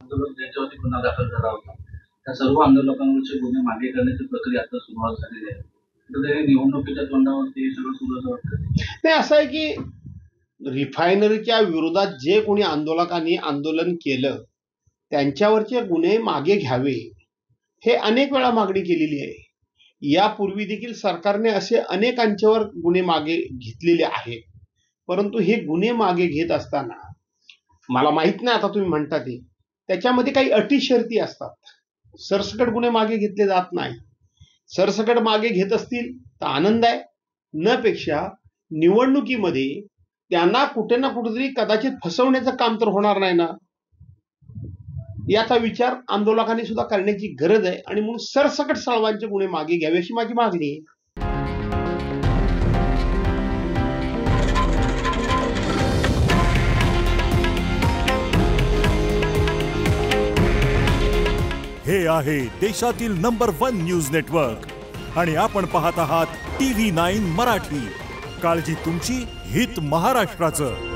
आंदोलक ज्यांच्यावरती गुन्हा दाखल झाला होता त्या सर्व आंदोलकांवरचे गुन्हे मागे करण्याची प्रक्रिया आता सुरुवात झालेली आहे. तर निवडणुकीच्या तोंडावरती हे सगळं सुरू वाटतं. नाही, असं आहे की रिफायनरीच्या विरोधात जे कोणी आंदोलकांनी आंदोलन केलं त्यांच्यावरचे गुन्हे मागे घ्यावे हे अनेक वेळा मागणी केलेली आहे. यापूर्वी देखील सरकारने असे अनेकांच्यावर गुन्हे मागे घेतलेले आहेत. परंतु हे गुन्हे मागे घेत असताना मला माहित नाही, आता तुम्ही म्हणता ते त्याच्यामध्ये काही अटी शर्ती असतात. सरसकट गुन्हे मागे घेतले जात नाही. सरसकट मागे घेत असतील तर आनंद आहे, न पेक्षा निवडणुकीमध्ये त्यांना कुठे ना कुठेतरी कदाचित फसवण्याचं काम तर होणार नाही ना, याचा विचार आंदोलकांनी सुद्धा करण्याची गरज आहे. आणि म्हणून सरसकट सर्वांचे गुन्हे मागे घ्यावे अशी माझी मागणी आहे. हे आहे देशातील नंबर 1 न्यूज नेटवर्क आणि आपण पाहत आहात TV9 मराठी. काळजी तुमची, हित महाराष्ट्राचं.